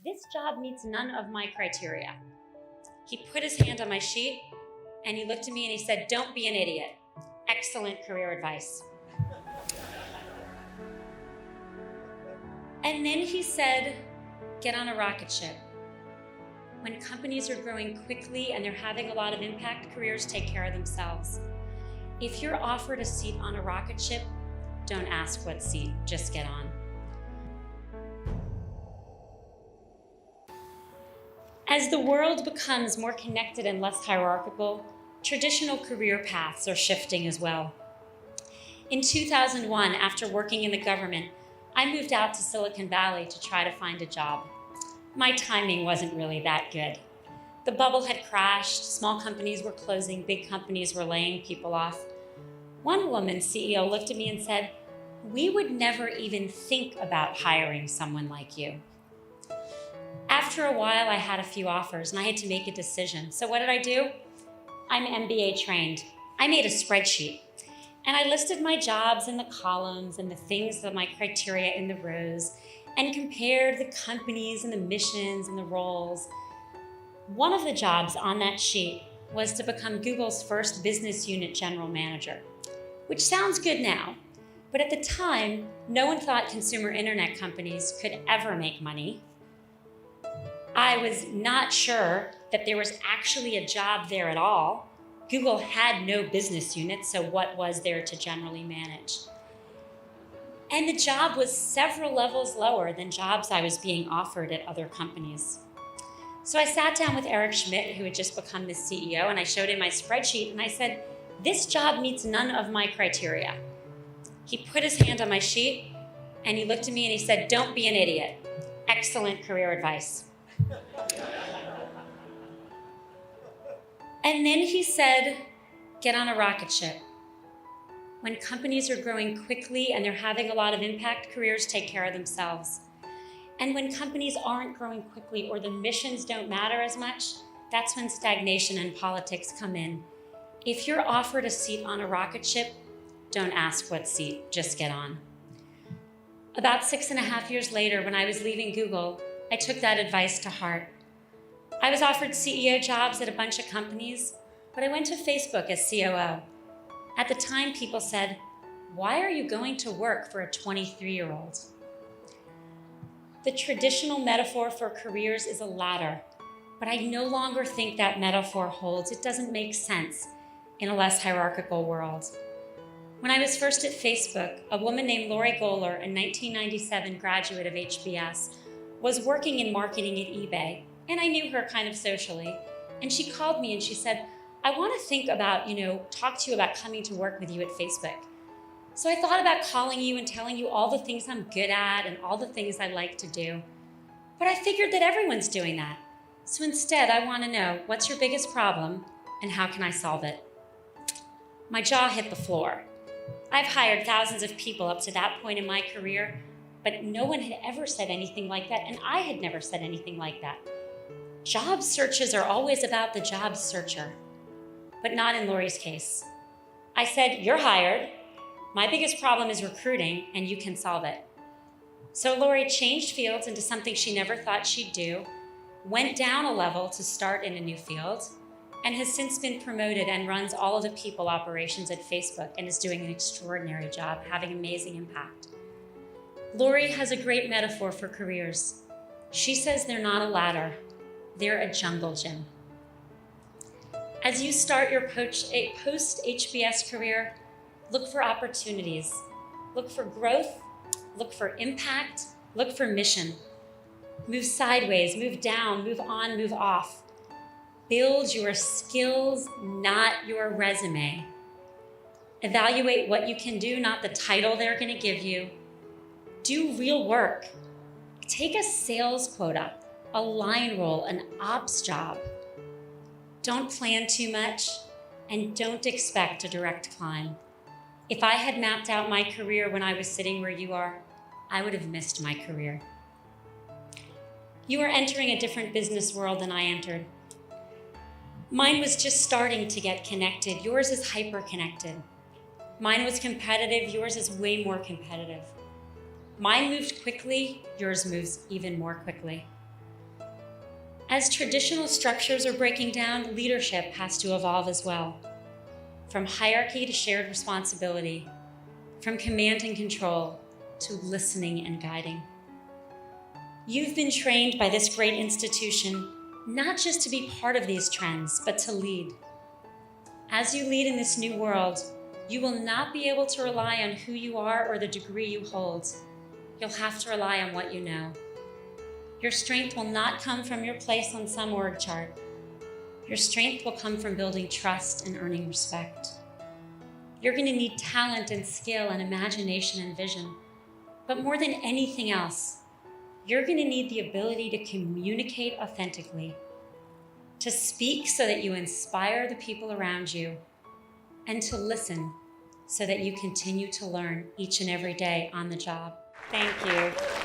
This job meets none of my criteria. He put his hand on my sheet and he looked at me and he said, "Don't be an idiot. Excellent career advice." And then he said, "Get on a rocket ship. When companies are growing quickly and they're having a lot of impact, careers take care of themselves. If you're offered a seat on a rocket ship, don't ask what seat, just get on." As the world becomes more connected and less hierarchical, traditional career paths are shifting as well. In 2001, after working in the government, I moved out to Silicon Valley to try to find a job. My timing wasn't really that good. The bubble had crashed, small companies were closing, big companies were laying people off. One woman CEO looked at me and said, "We would never even think about hiring someone like you." After a while, I had a few offers and I had to make a decision. So what did I do? I'm MBA trained. I made a spreadsheet and I listed my jobs in the columns and the things that my criteria in the rows and compared the companies and the missions and the roles. One of the jobs on that sheet was to become Google's first business unit general manager, which sounds good now, but at the time, no one thought consumer internet companies could ever make money. I was not sure that there was actually a job there at all. Google had no business unit, so what was there to generally manage? And the job was several levels lower than jobs I was being offered at other companies. So I sat down with Eric Schmidt, who had just become the CEO, and I showed him my spreadsheet and I said, "This job meets none of my criteria." He put his hand on my sheet and he looked at me and he said, "Don't be an idiot. Excellent career advice." And then he said, "Get on a rocket ship. When companies are growing quickly and they're having a lot of impact, careers take care of themselves. And when companies aren't growing quickly or the missions don't matter as much, that's when stagnation and politics come in. If you're offered a seat on a rocket ship, don't ask what seat, just get on." About 6.5 years later, when I was leaving Google, I took that advice to heart. I was offered CEO jobs at a bunch of companies, but I went to Facebook as COO. At the time, people said, "Why are you going to work for a 23-year-old? The traditional metaphor for careers is a ladder, but I no longer think that metaphor holds. It doesn't make sense in a less hierarchical world. When I was first at Facebook, a woman named Lori Goler, a 1997 graduate of HBS, was working in marketing at eBay, and I knew her kind of socially. And she called me and she said, "I want to think about, talk to you about coming to work with you at Facebook." So I thought about calling you and telling you all the things I'm good at and all the things I like to do. But I figured that everyone's doing that. So instead, I want to know, what's your biggest problem and how can I solve it? My jaw hit the floor. I've hired thousands of people up to that point in my career, but no one had ever said anything like that, and I had never said anything like that. Job searches are always about the job searcher, but not in Lori's case. I said, "You're hired. My biggest problem is recruiting, and you can solve it." So Lori changed fields into something she never thought she'd do, went down a level to start in a new field, and has since been promoted and runs all of the people operations at Facebook and is doing an extraordinary job, having amazing impact. Lori has a great metaphor for careers. She says they're not a ladder, they're a jungle gym. As you start your post-HBS career, look for opportunities, look for growth, look for impact, look for mission. Move sideways, move down, move on, move off. Build your skills, not your resume. Evaluate what you can do, not the title they're going to give you. Do real work. Take a sales quota, a line role, an ops job. Don't plan too much and don't expect a direct climb. If I had mapped out my career when I was sitting where you are, I would have missed my career. You are entering a different business world than I entered. Mine was just starting to get connected. Yours is hyper-connected. Mine was competitive. Yours is way more competitive. Mine moved quickly. Yours moves even more quickly. As traditional structures are breaking down, leadership has to evolve as well. From hierarchy to shared responsibility, from command and control to listening and guiding. You've been trained by this great institution not just to be part of these trends, but to lead. As you lead in this new world, you will not be able to rely on who you are or the degree you hold. You'll have to rely on what you know. Your strength will not come from your place on some org chart. Your strength will come from building trust and earning respect. You're going to need talent and skill and imagination and vision. But more than anything else, you're going to need the ability to communicate authentically, to speak so that you inspire the people around you, and to listen so that you continue to learn each and every day on the job. Thank you.